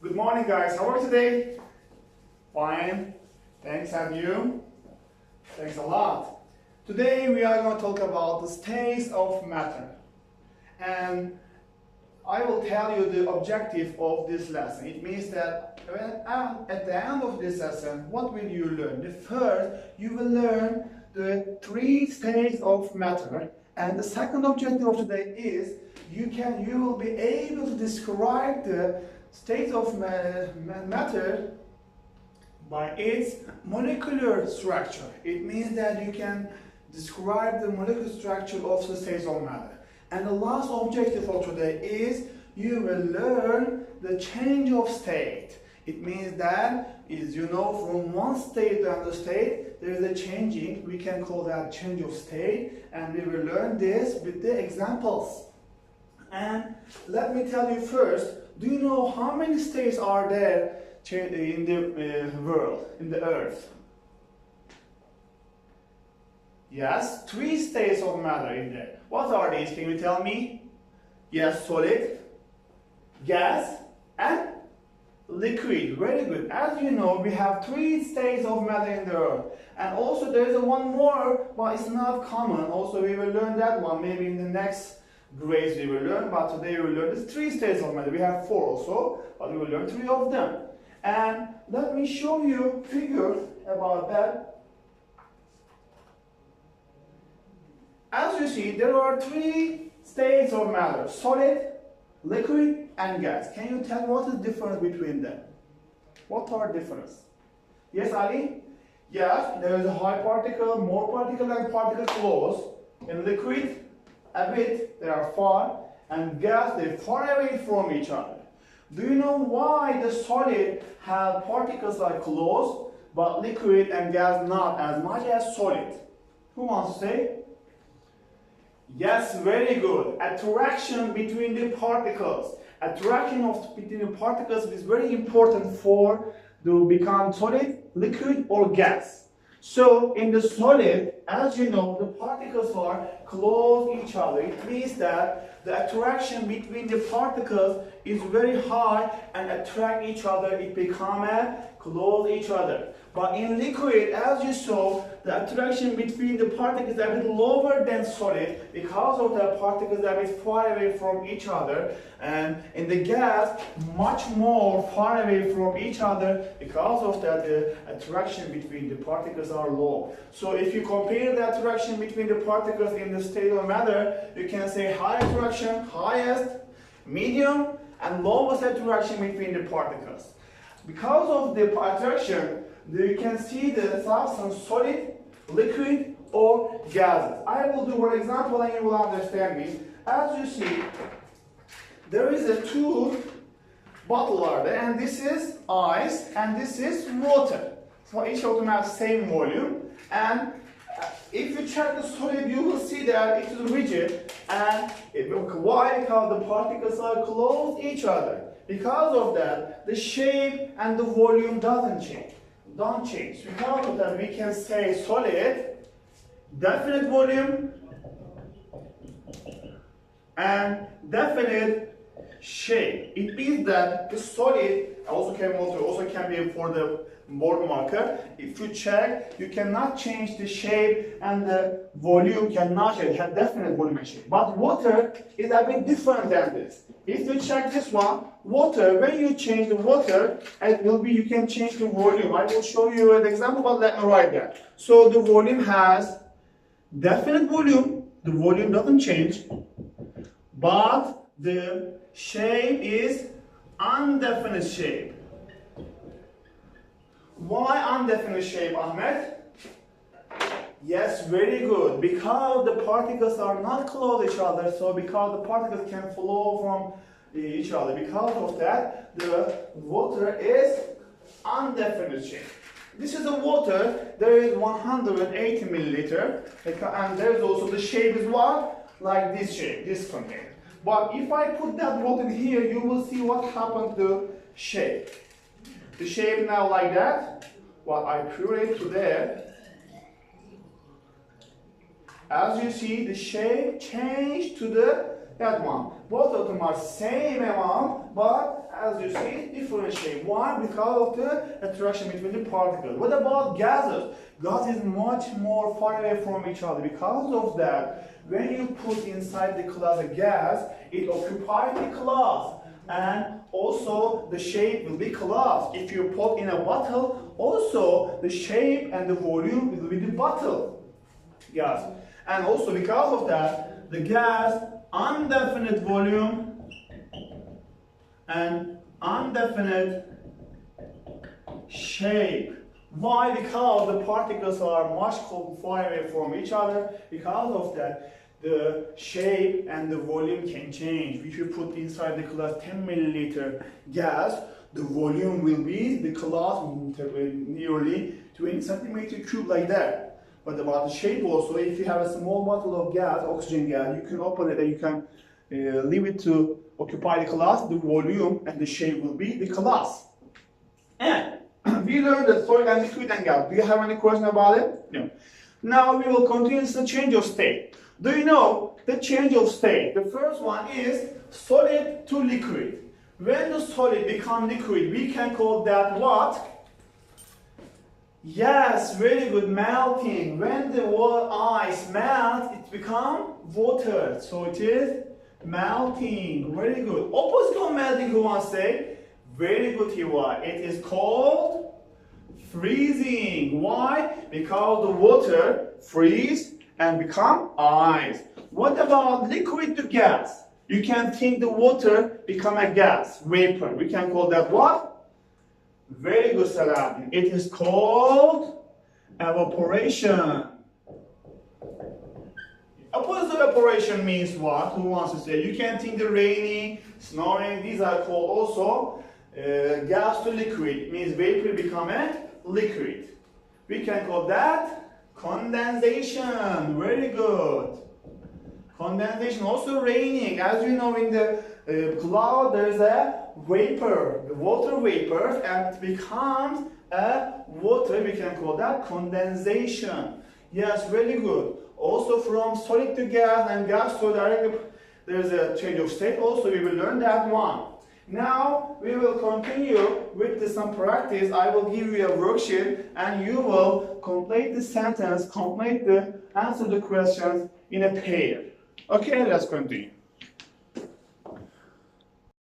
Good morning, guys. How are you today? Fine. Thanks, and you? Thanks a lot. Today we are going to talk about the states of matter. And I will tell you the objective of this lesson. It means that at the end of this lesson, what will you learn? The first, you will learn the three states of matter. And the second objective of today is you will be able to describe the state of matter by its molecular structure. It means that you can describe the molecular structure of the states of matter. And the last objective of today is you will learn the change of state. It means that, as you know, from one state to another state, there is a changing. We can call that change of state, and we will learn this with the examples. And let me tell you first, do you know how many states are there in the world, in the earth? Yes, three states of matter in there. What are these? Can you tell me? Yes, solid, gas, and liquid. Very good. As you know, we have three states of matter in the earth. And also there is one more, but it's not common. Also, we will learn that one maybe in the next grades we will learn, but today we will learn the three states of matter. We have four also, but we will learn three of them. And let me show you a figure about that. As you see, there are three states of matter: solid, liquid, and gas. Can you tell what is the difference between them? What are the differences? Yes, Ali? Yes, there is a high particle, more particle, and particle close. In liquid, a bit, they are far, and gas, they are far away from each other. Do you know why the solid have particles are close, but liquid and gas not as much as solid? Who wants to say? Yes, very good. Attraction between the particles. Attraction between the particles is very important for to become solid, liquid, or gas. So in the solid, as you know, the particles are close each other. It means that the attraction between the particles is very high and attract each other. It become close each other. But in liquid, as you saw, the attraction between the particles is a bit lower than solid because of the particles are a bit far away from each other. And in the gas, much more far away from each other because of that the attraction between the particles are low. So if you compare the attraction between the particles in the state of matter, you can say high attraction, highest, medium, and lowest attraction between the particles. Because of the attraction, you can see the substance solid, liquid, or gases. I will do one example and you will understand me. As you see, there is a two bottle are there, and this is ice and this is water. So each of them has same volume, and if you check the solid, you will see that it is rigid. And why? Because the particles are close to each other. Because of that, the shape and the volume doesn't change. Because of that, we can say solid, definite volume, and definite shape. It means that the solid also can be for the board marker. If you check, you cannot change the shape, and the volume cannot change. It has definite volume and shape. But water is a bit different than this. If you check this one, water, when you change the water, it will be, you can change the volume. I will show you an example, but let me write that. So the volume has definite volume. The volume doesn't change, but the shape is indefinite shape. Why indefinite shape, Ahmed? Yes, very good. Because the particles are not close to each other, so because the particles can flow from each other. Because of that, the water is indefinite shape. This is the water. There is 180 milliliter, and there is also the shape is what? Like this shape, this container. But if I put that water in here, you will see what happened to shape. The shape now like that. What I create to there. As you see, the shape changed to that one. Both of them are same amount, but as you see, different shape. Why? Because of the attraction between the particles. What about gases? Gas is much more far away from each other. Because of that, when you put inside the class a gas, it occupies the class. And also the shape will be class. If you put in a bottle, also the shape and the volume will be the bottle gas. And also because of that, the gas indefinite volume and indefinite shape. Why? Because the particles are much far away from each other. Because of that, the shape and the volume can change. If you put inside the glass 10 milliliter gas, the volume will be the glass nearly 20 centimeter cube like that. But about the shape also, if you have a small bottle of gas, oxygen gas, you can open it and you can leave it to occupy the glass. The volume and the shape will be the glass. And we learned that solid and liquid and gas. Do you have any question about it? No. Now we will continue the change of state. Do you know the change of state? The first one is solid to liquid. When the solid becomes liquid, we can call that what? Yes, very good, melting. When the ice melts, it becomes water. So it is melting. Very good. Opposite of melting, who wants to say? Very good, Hiwa. It is called freezing. Why? Because the water freezes and become ice. What about liquid to gas? You can think the water become a gas, vapor. We can call that what? Very good, Salahuddin. It is called evaporation. Opposite of evaporation means what? Who wants to say? You can think the raining, snowing. These are called also gas to liquid. It means vapor become a liquid. We can call that condensation. Very good. Condensation, also raining. As you know, in the cloud there is a vapor, the water vapor, and it becomes a water. We can call that condensation. Yes, very good. Also from solid to gas and gas to directly, there is a change of state. Also, we will learn that one. Now we will continue with some practice. I will give you a worksheet and you will complete the sentence, answer the questions in a pair. Okay, let's continue.